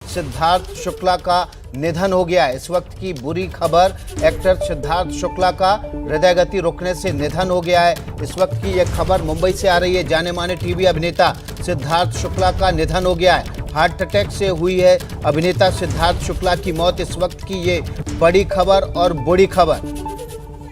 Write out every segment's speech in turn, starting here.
सिद्धार्थ शुक्ला का निधन हो गया है। इस वक्त की बुरी खबर, एक्टर सिद्धार्थ शुक्ला का हृदय गति रुकने से निधन हो गया है। इस वक्त की यह खबर मुंबई से आ रही है। जाने माने टीवी अभिनेता सिद्धार्थ शुक्ला का निधन हो गया है। हार्ट अटैक से हुई है अभिनेता सिद्धार्थ शुक्ला की मौत। इस वक्त की ये बड़ी खबर और बुरी खबर।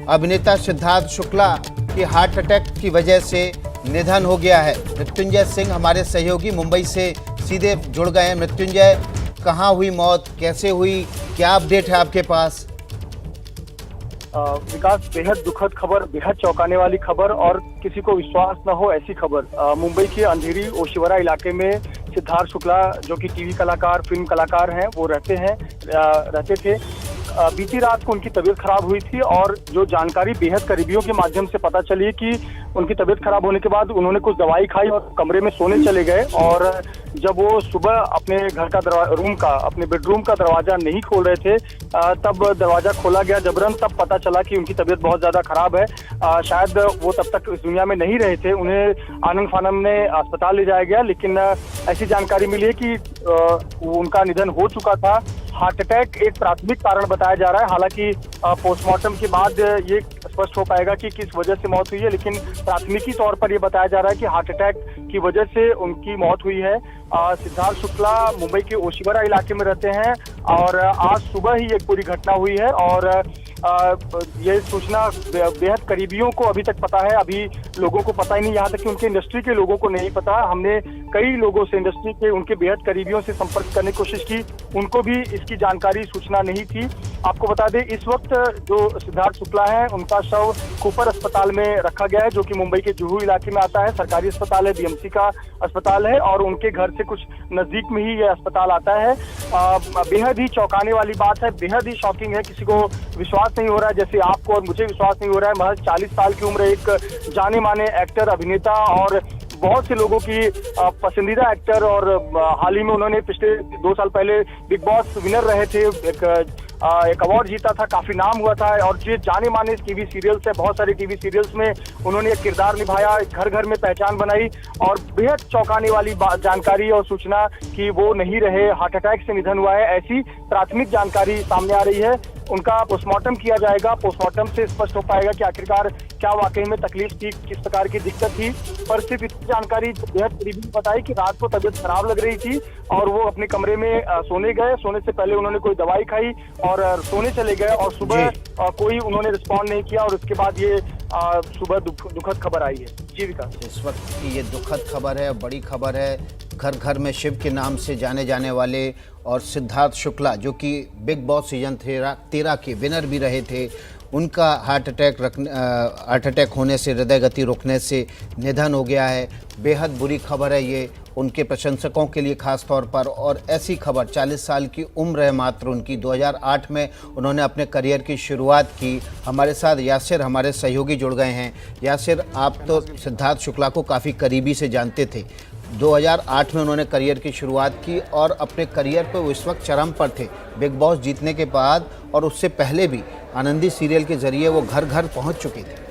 अभिनेता सिद्धार्थ शुक्ला की हार्ट अटैक की वजह से निधन हो गया है। मृत्युंजय सिंह हमारे सहयोगी मुंबई से सीधे जुड़ गए हैं। मृत्युंजय, कहाँ हुई मौत, कैसे हुई, क्या अपडेट है आपके पास? विकास, बेहद दुखद खबर, बेहद चौंकाने वाली खबर और किसी को विश्वास न हो ऐसी खबर। मुंबई के अंधेरी ओशिवरा इलाके में सिद्धार्थ शुक्ला, जो कि टीवी कलाकार, फिल्म कलाकार हैं, वो रहते थे। बीती रात को उनकी तबीयत खराब हुई थी और जो जानकारी बेहद करीबियों के माध्यम से पता चली कि उनकी तबीयत खराब होने के बाद उन्होंने कुछ दवाई खाई और कमरे में सोने चले गए। और जब वो सुबह अपने घर का अपने बेडरूम का दरवाजा नहीं खोल रहे थे, तब दरवाजा खोला गया जबरन। तब पता चला कि उनकी तबीयत बहुत ज्यादा खराब है। शायद वो तब तक इस दुनिया में नहीं रहे थे। उन्हें आनंद फानन में अस्पताल ले जाया गया, लेकिन ऐसी जानकारी मिली है कि उनका निधन हो चुका था। हार्ट अटैक एक प्राथमिक कारण बताया जा रहा है। हालांकि पोस्टमार्टम के बाद ये स्पष्ट हो पाएगा कि किस वजह से मौत हुई है, लेकिन प्राथमिकी तौर पर ये बताया जा रहा है कि हार्ट अटैक की वजह से उनकी मौत हुई है। सिद्धार्थ शुक्ला मुंबई के ओशिवरा इलाके में रहते हैं और आज सुबह ही एक पूरी घटना हुई है और ये सूचना बेहद करीबियों को अभी तक पता है। अभी लोगों को पता ही नहीं, यहाँ तक कि उनके इंडस्ट्री के लोगों को नहीं पता। हमने कई लोगों से, इंडस्ट्री के उनके बेहद करीबियों से संपर्क करने की कोशिश की, उनको भी इसकी जानकारी, सूचना नहीं थी। आपको बता दें, इस वक्त जो सिद्धार्थ शुक्ला है, उनका शव कूपर अस्पताल में रखा गया है, जो कि मुंबई के जुहू इलाके में आता है। सरकारी अस्पताल है, बीएमसी का अस्पताल है और उनके घर से कुछ नजदीक में ही यह अस्पताल आता है। बेहद ही चौंकाने वाली बात है, बेहद ही शॉकिंग है। किसी को विश्वास नहीं हो रहा है, जैसे आपको और मुझे विश्वास नहीं हो रहा है। महज 40 साल की उम्र, एक जाने माने एक्टर, अभिनेता और बहुत से लोगों की पसंदीदा एक्टर, और हाल ही में उन्होंने पिछले 2 साल पहले बिग बॉस विनर रहे थे, एक अवार्ड जीता था, काफी नाम हुआ था। और ये जाने माने टीवी सीरियल्स है, बहुत सारे टीवी सीरियल्स में उन्होंने एक किरदार निभाया, घर घर में पहचान बनाई। और बेहद चौंकाने वाली जानकारी और सूचना कि वो नहीं रहे, हार्ट अटैक से निधन हुआ है, ऐसी प्राथमिक जानकारी सामने आ रही है। उनका पोस्टमार्टम किया जाएगा, पोस्टमार्टम से स्पष्ट हो पाएगा कि आखिरकार क्या वाकई में तकलीफ थी, किस प्रकार की दिक्कत थी। पर सिर्फ इतनी जानकारी बेहद करीबी बताई कि रात को तबीयत खराब लग रही थी और वो अपने कमरे में सोने गए। सोने से पहले उन्होंने कोई दवाई खाई और सोने चले गए और सुबह कोई उन्होंने रिस्पॉन्ड नहीं किया और उसके बाद ये सुबह दुखद खबर आई है। जी विकास, इस वक्त की ये दुखद खबर है, बड़ी खबर है। घर घर में शिव के नाम से जाने जाने वाले और सिद्धार्थ शुक्ला, जो कि बिग बॉस सीजन 13 के विनर भी रहे थे, उनका हार्ट अटैक होने से, हृदय गति रुकने से निधन हो गया है। बेहद बुरी खबर है ये उनके प्रशंसकों के लिए खास तौर पर। और ऐसी खबर, 40 साल की उम्र है मात्र उनकी। 2008 में उन्होंने अपने करियर की शुरुआत की। हमारे साथ यासिर, हमारे सहयोगी जुड़ गए हैं। यासिर, आप तो सिद्धार्थ शुक्ला को काफ़ी करीबी से जानते थे। 2008 में उन्होंने करियर की शुरुआत की और अपने करियर पर वो इस वक्त चरम पर थे। बिग बॉस जीतने के बाद और उससे पहले भी आनंदी सीरियल के जरिए वो घर घर पहुंच चुके थे।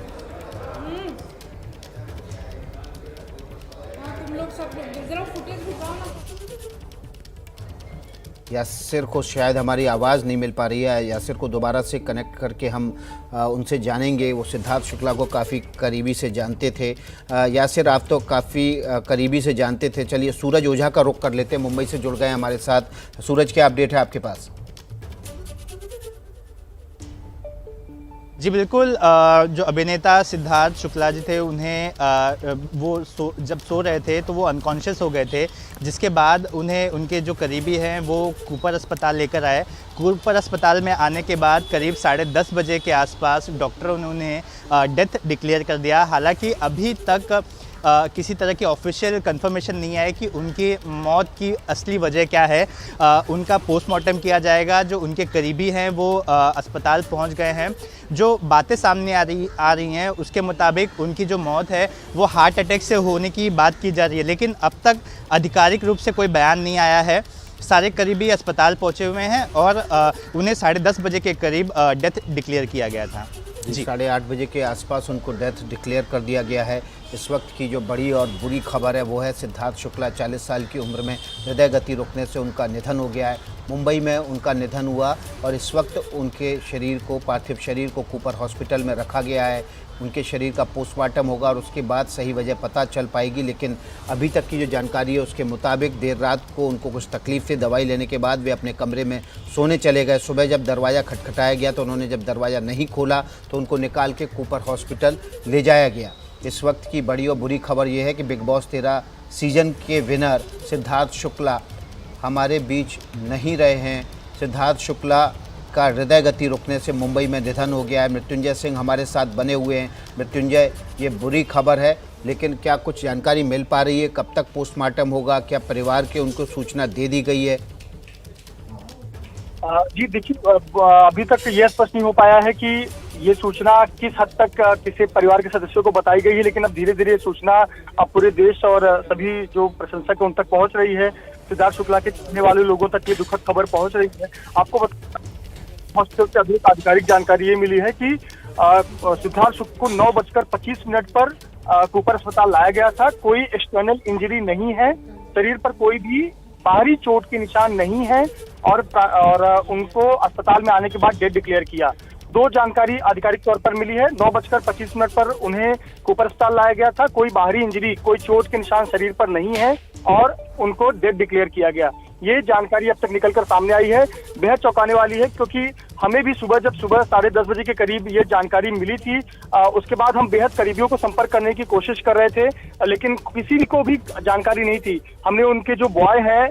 यासिर को शायद हमारी आवाज़ नहीं मिल पा रही है। यासिर को दोबारा से कनेक्ट करके हम उनसे जानेंगे। वो सिद्धार्थ शुक्ला को काफ़ी करीबी से जानते थे। यासिर, आप तो काफ़ी करीबी से जानते थे। चलिए सूरज ओझा का रुख कर लेते हैं, मुंबई से जुड़ गए हमारे साथ। सूरज, क्या अपडेट है आपके पास? जी बिल्कुल, जो अभिनेता सिद्धार्थ शुक्ला जी थे, उन्हें जब सो रहे थे तो वो अनकॉन्शियस हो गए थे, जिसके बाद उन्हें उनके जो करीबी हैं वो कूपर अस्पताल लेकर आए। कूपर अस्पताल में आने के बाद करीब 10:30 बजे के आसपास डॉक्टरों ने उन्हें डेथ डिक्लेयर कर दिया। हालांकि अभी तक किसी तरह की ऑफिशियल कंफर्मेशन नहीं है कि उनकी मौत की असली वजह क्या है। उनका पोस्टमार्टम किया जाएगा। जो उनके करीबी हैं वो अस्पताल पहुंच गए हैं। जो बातें सामने आ रही हैं उसके मुताबिक उनकी जो मौत है वो हार्ट अटैक से होने की बात की जा रही है, लेकिन अब तक आधिकारिक रूप से कोई बयान नहीं आया है। सारे करीबी अस्पताल पहुंचे हुए हैं और उन्हें 10:30 बजे के करीब डेथ डिक्लेयर किया गया था। जी 8:30 बजे के आसपास उनको डेथ डिक्लेयर कर दिया गया है। इस वक्त की जो बड़ी और बुरी खबर है वो है सिद्धार्थ शुक्ला 40 साल की उम्र में हृदय गति रुकने से उनका निधन हो गया है। मुंबई में उनका निधन हुआ और इस वक्त उनके शरीर को, पार्थिव शरीर को कूपर हॉस्पिटल में रखा गया है। उनके शरीर का पोस्टमार्टम होगा और उसके बाद सही वजह पता चल पाएगी, लेकिन अभी तक की जो जानकारी है उसके मुताबिक देर रात को उनको कुछ तकलीफ थी। दवाई लेने के बाद वे अपने कमरे में सोने चले गए। सुबह जब दरवाज़ा खटखटाया गया तो उन्होंने जब दरवाज़ा नहीं खोला तो उनको निकाल के कूपर हॉस्पिटल ले जाया गया। इस वक्त की बड़ी और बुरी खबर यह है कि बिग बॉस 13 सीजन के विनर सिद्धार्थ शुक्ला हमारे बीच नहीं रहे हैं। सिद्धार्थ शुक्ला का हृदय गति रुकने से मुंबई में निधन हो गया है। मृत्युंजय सिंह हमारे साथ बने हुए हैं। मृत्युंजय, ये बुरी खबर है, लेकिन क्या कुछ जानकारी मिल पा रही है? कब तक पोस्टमार्टम होगा? क्या परिवार के उनको सूचना दे दी गई है? जी देखिए, अभी तक ये स्पष्ट नहीं हो पाया है कि ये सूचना किस हद तक किसी परिवार के सदस्यों को बताई गई है, लेकिन अब धीरे धीरे सूचना अब पूरे देश और सभी जो प्रशंसक हैं उन तक पहुंच रही है। सिद्धार्थ शुक्ला के चाहने वाले लोगों तक ये दुखद खबर पहुंच रही है। आपको हॉस्पिटल से अभी आधिकारिक जानकारी ये मिली है कि सिद्धार्थ शुक्ला को 9:25 पर कूपर अस्पताल लाया गया था। कोई एक्सटर्नल इंजरी नहीं है, शरीर पर कोई भी बाहरी चोट के निशान नहीं है और उनको अस्पताल में आने के बाद डेथ डिक्लेयर किया। दो जानकारी आधिकारिक तौर पर मिली है। 9:25 पर उन्हें कूपर अस्पताल लाया गया था, कोई बाहरी इंजरी, कोई चोट के निशान शरीर पर नहीं है और उनको डेथ डिक्लेयर किया गया। ये जानकारी अब तक निकलकर सामने आई है, बेहद चौंकाने वाली है, क्योंकि हमें भी सुबह 10:30 बजे के करीब ये जानकारी मिली थी। उसके बाद हम बेहद करीबियों को संपर्क करने की कोशिश कर रहे थे, लेकिन किसी को भी जानकारी नहीं थी। हमने उनके जो बॉय हैं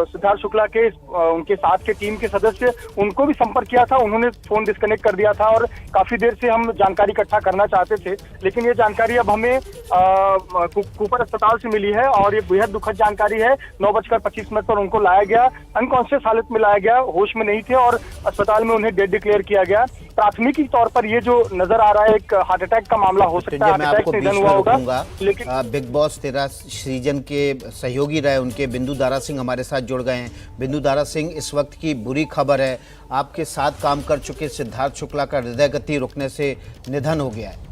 सिद्धार्थ शुक्ला के, उनके साथ के टीम के सदस्य, उनको भी संपर्क किया था। उन्होंने फोन डिस्कनेक्ट कर दिया था और काफी देर से हम जानकारी इकट्ठा करना चाहते थे, लेकिन ये जानकारी अब हमें कूपर अस्पताल से मिली है और ये बेहद दुखद जानकारी है। 9:25 पर उनको लाया गया, अनकॉन्शियस हालत में लाया गया, होश में नहीं थे और अस्पताल में उन्हें डेथ डिक्लेयर किया गया। प्राथमिकी तौर पर ये जो नजर आ रहा है एक हार्ट अटैक का मामला हो सकता है, हार्ट अटैक से निधन हुआ होगा। लेकिन बिग बॉस 13 सीजन के सहयोगी रहे उनके बिंदु दारा सिंह हमारे साथ जुड़ गए हैं। बिंदु दारा सिंह, इस वक्त की बुरी खबर है, आपके साथ काम कर चुके सिद्धार्थ शुक्ला का हृदय गति रुकने से निधन हो गया है।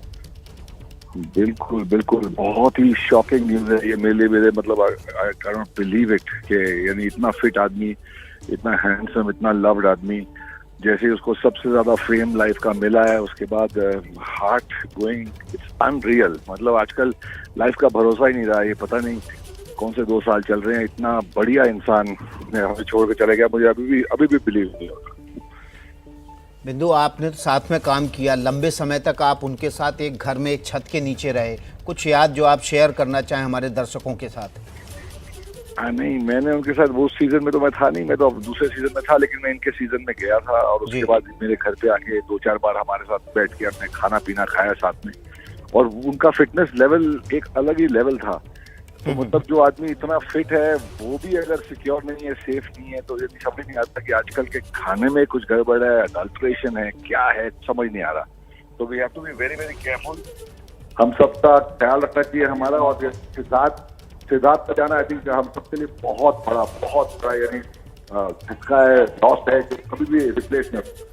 बिल्कुल बिल्कुल, बहुत ही शॉकिंग न्यूज है ये मेरे मतलब I can not believe it कि यानी इतना फिट आदमी, इतना हैंडसम, इतना लव्ड आदमी, जैसे उसको सबसे ज्यादा फेम लाइफ का मिला है, उसके बाद हार्ट गोइंग, इट्स अनरियल। मतलब आजकल लाइफ का भरोसा ही नहीं रहा। ये पता नहीं कौन से 2 साल चल रहे हैं, इतना बढ़िया इंसान हमें छोड़ के चले गया। मुझे अभी भी बिलीव नहीं होता। बिंदु, आपने तो साथ में काम किया, लंबे समय तक आप उनके साथ एक घर में एक छत के नीचे रहे, कुछ याद जो आप शेयर करना चाहें हमारे दर्शकों के साथ? नहीं, मैंने उनके साथ वो सीजन में तो मैं था नहीं, मैं तो अब दूसरे सीजन में था, लेकिन मैं इनके सीजन में गया था और उसके बाद मेरे घर पे आके 2-4 बार हमारे साथ बैठ के हमने खाना पीना खाया साथ में, और उनका फिटनेस लेवल एक अलग ही लेवल था। तो मतलब जो आदमी इतना फिट है वो भी अगर सिक्योर नहीं है, सेफ नहीं है, तो ये समझ नहीं आता कि आजकल के खाने में कुछ गड़बड़ है, अडल्ट्रेशन है, क्या है, समझ नहीं आ रहा। तो we have to be very very careful. हम सबका ख्याल रखना चाहिए हमारा, और सिद्धार्थ का जाना आई थिंक हम सबके लिए बहुत बड़ा यानी झटका है, लॉस है, कभी भी रिप्लेस नहीं होता।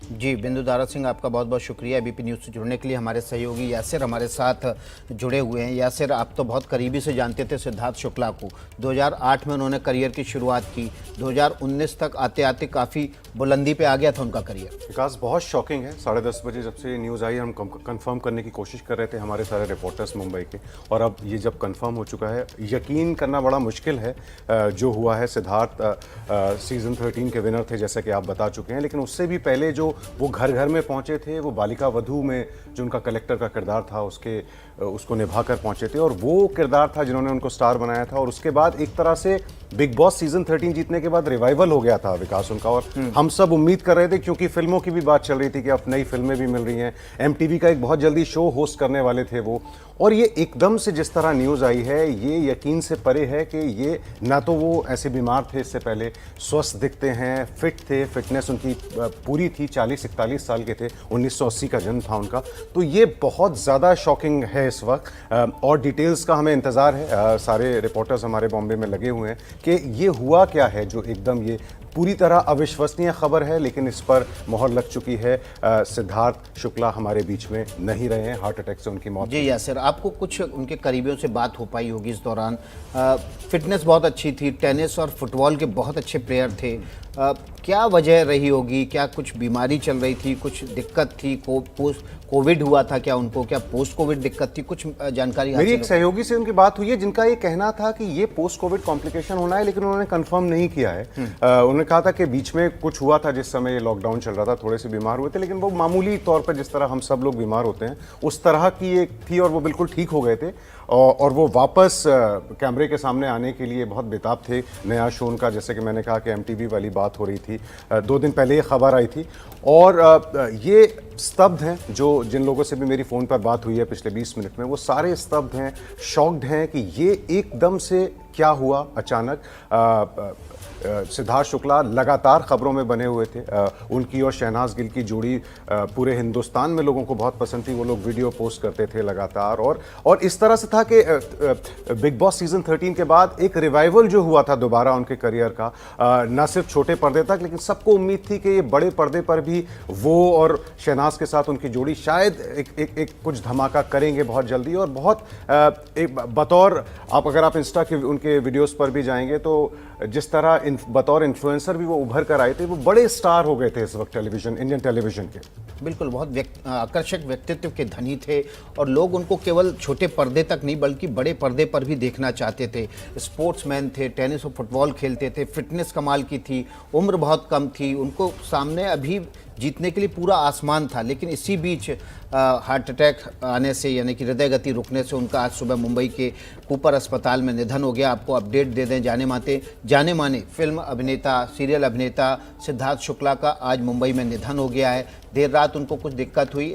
जी, बिंदु दारा सिंह, आपका बहुत बहुत शुक्रिया एबीपी न्यूज़ से जुड़ने के लिए। हमारे सहयोगी यासिर हमारे साथ जुड़े हुए हैं। यासिर, आप तो बहुत करीबी से जानते थे सिद्धार्थ शुक्ला को। 2008 में उन्होंने करियर की शुरुआत की, 2019 तक आते आते काफ़ी बुलंदी पे आ गया था उनका करियर। विकास, बहुत शॉकिंग है। 10:30 बजे जब से न्यूज़ आई, हम कंफर्म करने की कोशिश कर रहे थे, हमारे सारे रिपोर्टर्स मुंबई के, और अब ये जब कंफर्म हो चुका है, यकीन करना बड़ा मुश्किल है जो हुआ है। सिद्धार्थ सीज़न 13 के विनर थे, जैसे कि आप बता चुके हैं, लेकिन उससे भी पहले जो वो घर घर में पहुंचे थे, वो बालिका वधू में जो उनका कलेक्टर का किरदार था उसको निभाकर पहुंचे थे, और वो किरदार था जिन्होंने उनको स्टार बनाया था। और उसके बाद एक तरह से बिग बॉस सीजन 13 जीतने के बाद रिवाइवल हो गया था विकास उनका, और हम सब उम्मीद कर रहे थे, क्योंकि फिल्मों की भी बात चल रही थी कि अब नई फिल्में भी मिल रही हैं, MTV का एक बहुत जल्दी शो होस्ट करने वाले थे वो, और ये एकदम से जिस तरह न्यूज़ आई है, ये यकीन से परे है कि ये ना तो वो ऐसे बीमार थे इससे पहले, स्वस्थ दिखते हैं, फिट थे, फिटनेस उनकी पूरी थी, 40 41 साल के थे, 1980 का जन्म था उनका। तो ये बहुत ज़्यादा शॉकिंग है इस वक्त, और डिटेल्स का हमें इंतज़ार है। सारे रिपोर्टर्स हमारे बॉम्बे में लगे हुए हैं कि ये हुआ क्या है जो एकदम ये पूरी तरह अविश्वसनीय खबर है, लेकिन इस पर मोहर लग चुकी है। सिद्धार्थ शुक्ला हमारे बीच में नहीं रहे हैं, हार्ट अटैक से उनकी मौत। जी यासिर, आपको कुछ उनके करीबियों से बात हो पाई होगी इस दौरान। फिटनेस बहुत अच्छी थी, टेनिस और फुटबॉल के बहुत अच्छे प्लेयर थे। क्या वजह रही होगी? क्या कुछ बीमारी चल रही थी, कुछ दिक्कत थी? पोस्ट कोविड हुआ था क्या उनको? क्या पोस्ट कोविड दिक्कत थी? कुछ जानकारी मेरी एक हासिल सहयोगी से उनकी बात हुई है, जिनका ये कहना था कि ये पोस्ट कोविड कॉम्प्लिकेशन होना है, लेकिन उन्होंने कंफर्म नहीं किया है। उन्होंने कहा था कि बीच में कुछ हुआ था जिस समय ये लॉकडाउन चल रहा था, थोड़े से बीमार हुए थे, लेकिन वो मामूली तौर पर जिस तरह हम सब लोग बीमार होते हैं उस तरह की एक थी, और वो बिल्कुल ठीक हो गए थे। और वो वापस कैमरे के सामने आने के लिए बहुत बेताब थे। नया शो उनका, जैसे कि मैंने कहा कि MTV वाली बात हो रही थी, 2 दिन पहले ये खबर आई थी। और ये स्तब्ध हैं, जो जिन लोगों से भी मेरी फ़ोन पर बात हुई है पिछले 20 मिनट में, वो सारे स्तब्ध हैं, शॉक्ड हैं कि ये एकदम से क्या हुआ अचानक। सिद्धार्थ शुक्ला लगातार खबरों में बने हुए थे। उनकी और शहनाज गिल की जोड़ी पूरे हिंदुस्तान में लोगों को बहुत पसंद थी। वो लोग वीडियो पोस्ट करते थे लगातार, और इस तरह से था कि बिग बॉस सीजन 13 के बाद एक रिवाइवल जो हुआ था दोबारा उनके करियर का, न सिर्फ छोटे पर्दे तक, लेकिन सबको उम्मीद थी कि ये बड़े पर्दे पर भी वो और शहनाज के साथ उनकी जोड़ी शायद एक कुछ धमाका करेंगे बहुत जल्दी। और बहुत बतौर अगर आप इंस्टा के उनके वीडियोस पर भी जाएंगे तो जिस तरह बतौर इन्फ्लुएंसर भी वो उभर कर आए थे, वो बड़े स्टार हो गए थे इस वक्त इंडियन टेलीविजन के। बिल्कुल, बहुत आकर्षक व्यक्तित्व के धनी थे, और लोग उनको केवल छोटे पर्दे तक नहीं बल्कि बड़े पर्दे पर भी देखना चाहते थे। स्पोर्ट्समैन थे, टेनिस और फुटबॉल खेलते थे, फिटनेस कमाल की थी, उम्र बहुत कम थी, उनको सामने अभी जीतने के लिए पूरा आसमान था। लेकिन इसी बीच हार्ट अटैक आने से, यानी कि हृदय गति रुकने से, उनका आज सुबह मुंबई के कूपर अस्पताल में निधन हो गया। आपको अपडेट दे दें, जाने माने फिल्म अभिनेता, सीरियल अभिनेता सिद्धार्थ शुक्ला का आज मुंबई में निधन हो गया है। देर रात उनको कुछ दिक्कत हुई,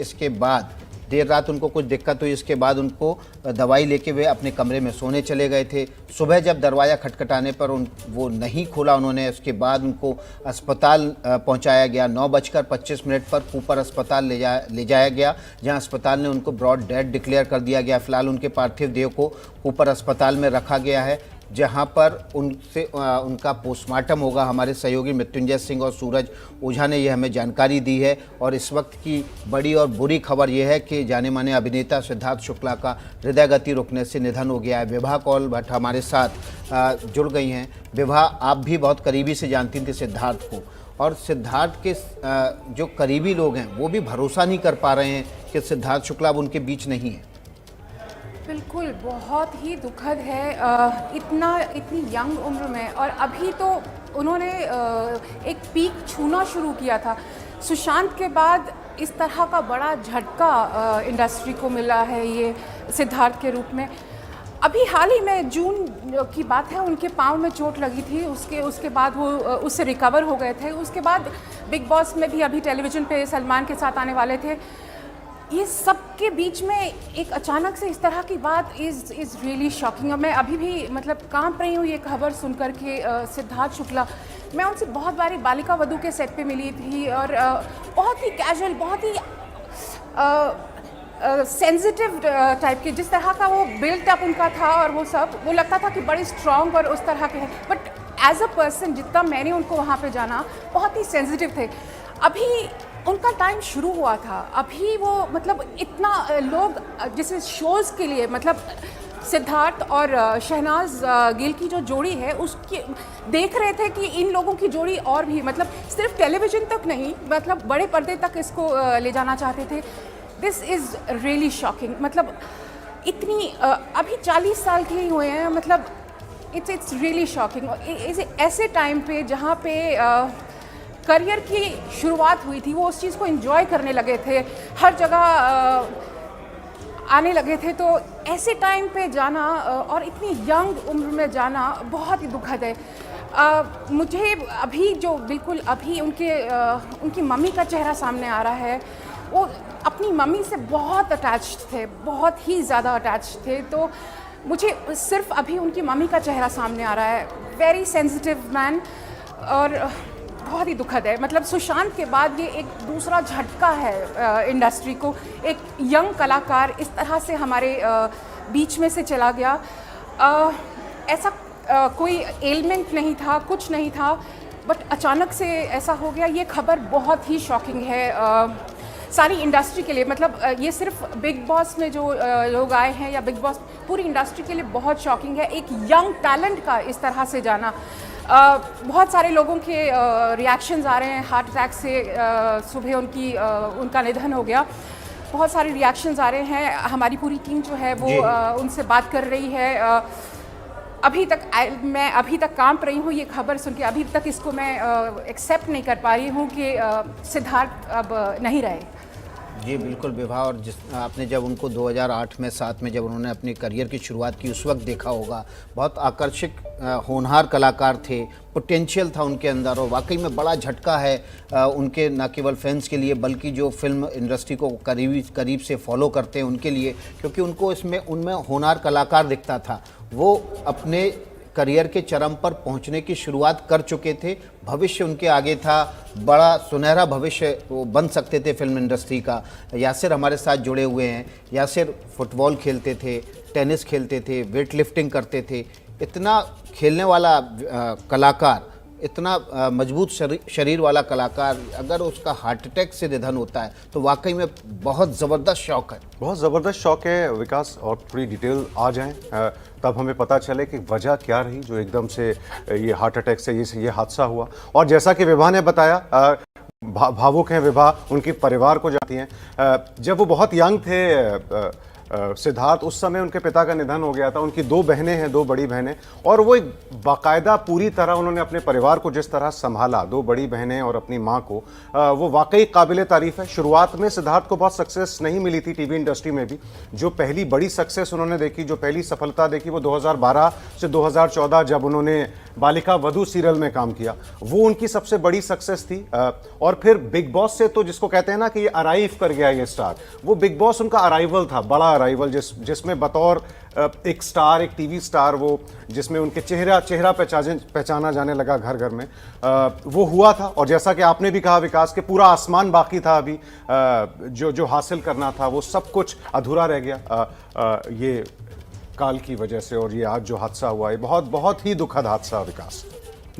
इसके बाद उनको दवाई लेके वे अपने कमरे में सोने चले गए थे। सुबह जब दरवाज़ा खटखटाने पर वो नहीं खोला उन्होंने, उसके बाद उनको अस्पताल पहुंचाया गया। 9:25 पर कूपर अस्पताल ले जाया गया, जहां अस्पताल ने उनको ब्रॉड डेड डिक्लेयर कर दिया गया। फिलहाल उनके पार्थिव देह को कूपर अस्पताल में रखा गया है, जहां पर उनका पोस्टमार्टम होगा। हमारे सहयोगी मृत्युंजय सिंह और सूरज ओझा ने यह हमें जानकारी दी है। और इस वक्त की बड़ी और बुरी खबर यह है कि जाने माने अभिनेता सिद्धार्थ शुक्ला का हृदय गति रुकने से निधन हो गया है। विभा कौल भट्ट हमारे साथ जुड़ गई हैं। विभा, आप भी बहुत करीबी से जानती थी सिद्धार्थ को, और सिद्धार्थ के जो करीबी लोग हैं वो भी भरोसा नहीं कर पा रहे हैं कि सिद्धार्थ शुक्ला अब उनके बीच नहीं है। बिल्कुल, बहुत ही दुखद है। इतनी यंग उम्र में, और अभी तो उन्होंने एक पीक छूना शुरू किया था। सुशांत के बाद इस तरह का बड़ा झटका इंडस्ट्री को मिला है ये सिद्धार्थ के रूप में। अभी हाल ही में जून की बात है, उनके पाँव में चोट लगी थी, उसके बाद वो उससे रिकवर हो गए थे। उसके बाद बिग बॉस में भी अभी टेलीविज़न पे सलमान के साथ आने वाले थे। ये सब के बीच में एक अचानक से इस तरह की बात इज़ रियली शॉकिंग। मैं अभी भी मतलब कांप रही हूँ ये खबर सुन कर के। सिद्धार्थ शुक्ला, मैं उनसे बहुत बारी बालिका वधू के सेट पे मिली थी, और बहुत ही कैजुअल, बहुत ही सेंसिटिव टाइप के, जिस तरह का वो बिल्ट अप उनका था, और वो लगता था कि बड़े स्ट्रॉन्ग और उस तरह के हैं। बट एज अ पर्सन जितना मैंने उनको वहाँ पे जाना, बहुत ही सेंसिटिव थे। अभी उनका टाइम शुरू हुआ था, अभी वो मतलब इतना लोग जैसे शोज़ के लिए, मतलब सिद्धार्थ और शहनाज गिल की जो जोड़ी है उसकी देख रहे थे कि इन लोगों की जोड़ी और भी मतलब सिर्फ टेलीविज़न तक नहीं, मतलब बड़े पर्दे तक इसको ले जाना चाहते थे। This is really shocking. मतलब इतनी अभी 40 साल के ही हुए हैं, मतलब इट्स रियली शॉकिंग। ऐसे टाइम पे जहाँ पे करियर की शुरुआत हुई थी, वो उस चीज़ को एंजॉय करने लगे थे, हर जगह आने लगे थे, तो ऐसे टाइम पे जाना और इतनी यंग उम्र में जाना बहुत ही दुखद है। मुझे अभी जो बिल्कुल अभी उनकी मम्मी का चेहरा सामने आ रहा है। वो अपनी मम्मी से बहुत अटैच्ड थे, बहुत ही ज़्यादा अटैच्ड थे, तो मुझे सिर्फ अभी उनकी मम्मी का चेहरा सामने आ रहा है। वेरी सेंसिटिव मैन, और बहुत ही दुखद है। मतलब सुशांत के बाद ये एक दूसरा झटका है इंडस्ट्री को। एक यंग कलाकार इस तरह से हमारे बीच में से चला गया। ऐसा कोई एलिमेंट नहीं था, कुछ नहीं था, बट अचानक से ऐसा हो गया। ये खबर बहुत ही शॉकिंग है सारी इंडस्ट्री के लिए। मतलब ये सिर्फ बिग बॉस में जो लोग आए हैं या बिग बॉस, पूरी इंडस्ट्री के लिए बहुत शॉकिंग है। एक यंग टैलेंट का इस तरह से जाना। बहुत सारे लोगों के रिएक्शंस आ रहे हैं। हार्ट अटैक से सुबह उनका निधन हो गया। बहुत सारे रिएक्शंस आ रहे हैं। हमारी पूरी टीम जो है वो उनसे बात कर रही है। मैं अभी तक कांप रही हूँ ये खबर सुन के। अभी तक इसको मैं एक्सेप्ट नहीं कर पा रही हूँ कि सिद्धार्थ अब नहीं रहे। जी बिल्कुल विभा, और आपने जब उनको 2008 में 7 में जब उन्होंने अपनी करियर की शुरुआत की उस वक्त देखा होगा। बहुत आकर्षक होनहार कलाकार थे, पोटेंशियल था उनके अंदर, और वाकई में बड़ा झटका है उनके न केवल फैंस के लिए बल्कि जो फिल्म इंडस्ट्री को करीब से फॉलो करते हैं उनके लिए, क्योंकि उनको उनमें होनहार कलाकार दिखता था। वो अपने करियर के चरम पर पहुंचने की शुरुआत कर चुके थे। भविष्य उनके आगे था, बड़ा सुनहरा भविष्य वो बन सकते थे फिल्म इंडस्ट्री का। यासिर हमारे साथ जुड़े हुए हैं। यासिर फुटबॉल खेलते थे, टेनिस खेलते थे, वेट लिफ्टिंग करते थे। इतना खेलने वाला कलाकार, इतना मजबूत शरीर वाला कलाकार, अगर उसका हार्ट अटैक से निधन होता है तो वाकई में बहुत ज़बरदस्त शौक है। बहुत ज़बरदस्त शौक है विकास, और थोड़ी डिटेल आ जाएं तब हमें पता चले कि वजह क्या रही जो एकदम से ये हार्ट अटैक से ये हादसा हुआ। और जैसा कि विभा ने बताया, भावुक हैं विभा, उनके परिवार को जाती हैं। जब वो बहुत यंग थे सिद्धार्थ, उस समय उनके पिता का निधन हो गया था। उनकी 2 बहनें हैं, 2 बड़ी बहनें, और वो एक बाकायदा पूरी तरह उन्होंने अपने परिवार को जिस तरह संभाला, 2 बड़ी बहनें और अपनी माँ को, वो वाकई काबिले तारीफ है। शुरुआत में सिद्धार्थ को बहुत सक्सेस नहीं मिली थी टीवी इंडस्ट्री में भी। जो पहली बड़ी सक्सेस उन्होंने देखी, जो पहली सफलता देखी, वो 2012 से 2014 जब उन्होंने बालिका वधू सीरियल में काम किया, वो उनकी सबसे बड़ी सक्सेस थी। और फिर बिग बॉस से, तो जिसको कहते हैं ना कि ये अराइव कर गया ये स्टार, वो बिग बॉस उनका अराइवल था, बड़ा अराइवल, जिसमें बतौर एक स्टार, एक टीवी स्टार, वो जिसमें उनके चेहरा पहचाना जाने लगा घर घर में, वो हुआ था। और जैसा कि आपने भी कहा विकास, के पूरा आसमान बाकी था अभी, जो हासिल करना था वो सब कुछ अधूरा रह गया ये काल की वजह से। और ये आज जो हादसा हुआ है बहुत ही दुखद हादसा विकास।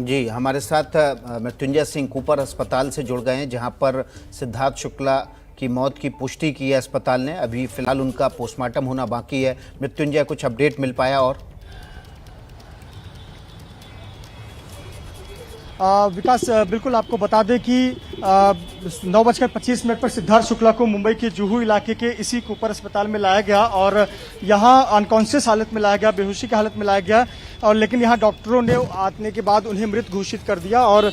जी, हमारे साथ मृत्युंजय सिंह कूपर अस्पताल से जुड़ गए हैं, जहां पर सिद्धार्थ शुक्ला की मौत की पुष्टि की है अस्पताल ने। अभी फिलहाल उनका पोस्टमार्टम होना बाकी है। मृत्युंजय, कुछ अपडेट मिल पाया? और विकास, बिल्कुल आपको बता दें कि 9:25 पर सिद्धार्थ शुक्ला को मुंबई के जुहू इलाके के इसी कूपर अस्पताल में लाया गया और यहां अनकॉन्शियस हालत में लाया गया, बेहोशी की हालत में लाया गया। और लेकिन यहां डॉक्टरों ने आने के बाद उन्हें मृत घोषित कर दिया। और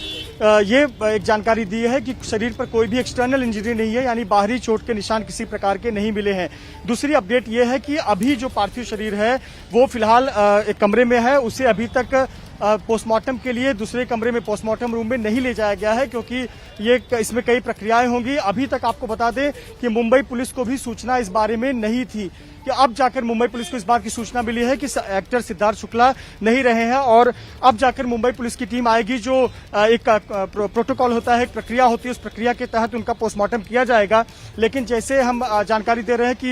ये एक जानकारी दी है कि शरीर पर कोई भी एक्सटर्नल इंजरी नहीं है, यानी बाहरी चोट के निशान किसी प्रकार के नहीं मिले हैं। दूसरी अपडेट ये है कि अभी जो पार्थिव शरीर है वो फिलहाल एक कमरे में है। उसे अभी तक पोस्टमार्टम के लिए दूसरे कमरे में, पोस्टमार्टम रूम में नहीं ले जाया गया है, क्योंकि इसमें कई प्रक्रियाएं होंगी। अभी तक आपको बता दें कि मुंबई पुलिस को भी सूचना इस बारे में नहीं थी, कि अब जाकर मुंबई पुलिस को इस बात की सूचना मिली है कि एक्टर सिद्धार्थ शुक्ला नहीं रहे हैं। और अब जाकर मुंबई पुलिस की टीम आएगी, जो एक प्रोटोकॉल होता है, एक प्रक्रिया होती है, उस प्रक्रिया के तहत उनका पोस्टमार्टम किया जाएगा। लेकिन जैसे हम जानकारी दे रहे हैं कि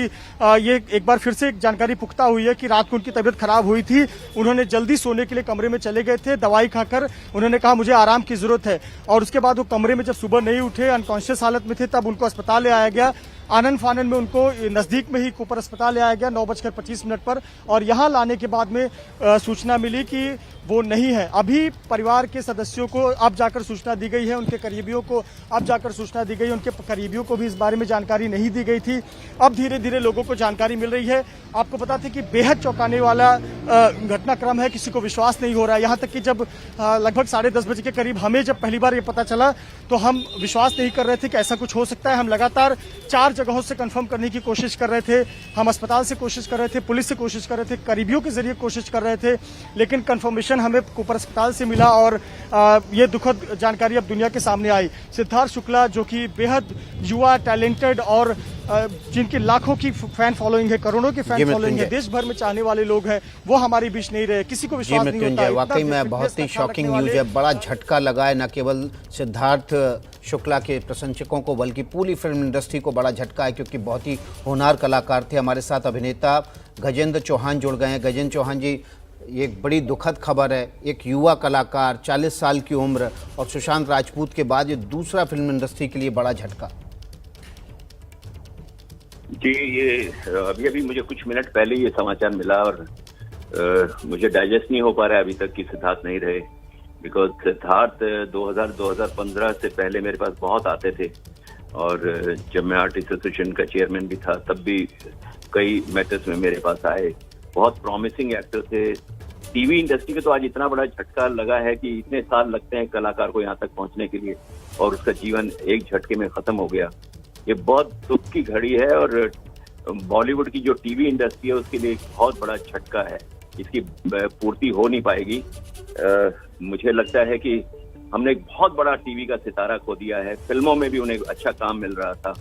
ये एक बार फिर से जानकारी पुख्ता हुई है कि रात को उनकी तबीयत खराब हुई थी। उन्होंने जल्दी सोने के लिए कमरे में चले गए थे, दवाई खाकर उन्होंने कहा मुझे आराम की जरूरत है। और उसके बाद वो कमरे में जब सुबह नहीं उठे, अनकॉन्शियस हालत में थे, तब उनको अस्पताल ले आया गया। आनंद फानन में उनको नजदीक में ही कूपर अस्पताल ले आया गया 9:25 पर। और यहां लाने के बाद में सूचना मिली कि वो नहीं है। अभी परिवार के सदस्यों को अब जाकर सूचना दी गई है, उनके करीबियों को अब जाकर सूचना दी गई। उनके करीबियों को भी इस बारे में जानकारी नहीं दी गई थी, अब धीरे धीरे लोगों को जानकारी मिल रही है। आपको बता दें कि बेहद चौंकाने वाला घटनाक्रम है, किसी को विश्वास नहीं हो रहा है। यहाँ तक कि जब लगभग 10:30 बजे के करीब हमें जब पहली बार ये पता चला तो हम विश्वास नहीं कर रहे थे कि ऐसा कुछ हो सकता है। हम लगातार 4 जगहों से कंफर्म करने की कोशिश कर रहे थे। हम अस्पताल से कोशिश कर रहे थे, पुलिस से कोशिश कर रहे थे, करीबियों के जरिए कोशिश कर रहे थे, लेकिन कंफर्मेशन ऑक्सीजन हमें कूपर अस्पताल से मिला और ये दुखद जानकारी अब दुनिया के सामने आई। सिद्धार्थ शुक्ला जो कि बेहद युवा, टैलेंटेड और जिनकी लाखों की फैन फॉलोइंग है, करोड़ों की फैन फॉलोइंग है, देश भर में चाहने वाले लोग हैं, वो हमारे बीच नहीं रहे। किसी को विश्वास नहीं होता है। वाकई में बहुत ही शॉकिंग न्यूज है। बड़ा झटका लगा है, न केवल सिद्धार्थ शुक्ला के प्रशंसकों को बल्कि पूरी फिल्म इंडस्ट्री को बड़ा झटका है, क्योंकि बहुत ही होनहार कलाकार थे। हमारे साथ अभिनेता गजेंद्र चौहान जुड़ गए हैं। गजेंद्र चौहान जी, ये एक बड़ी दुखद खबर है। एक युवा कलाकार, 40 साल की उम्र, और सुशांत राजपूत के बाद ये दूसरा फिल्म इंडस्ट्री के लिए बड़ा झटका। जी, ये अभी मुझे कुछ मिनट पहले ये समाचार मिला और मुझे डाइजेस्ट नहीं हो पा रहा है अभी तक कि सिद्धार्थ नहीं रहे। बिकॉज सिद्धार्थ 2000-2015 से पहले मेरे पास बहुत आते थे, और जब मैं आर्टिस्ट एसोसिएशन का चेयरमैन भी था तब भी कई मैटर्स में मेरे पास आए। बहुत प्रॉमिसिंग एक्टर थे। टीवी इंडस्ट्री में तो आज इतना बड़ा झटका लगा है कि इतने साल लगते हैं कलाकार को यहाँ तक पहुँचने के लिए, और उसका जीवन एक झटके में खत्म हो गया। ये बहुत दुख की घड़ी है, और बॉलीवुड की जो टीवी इंडस्ट्री है उसके लिए एक बहुत बड़ा झटका है। इसकी पूर्ति हो नहीं पाएगी। मुझे लगता है कि हमने एक बहुत बड़ा टीवी का सितारा खो दिया है। फिल्मों में भी उन्हें अच्छा काम मिल रहा था,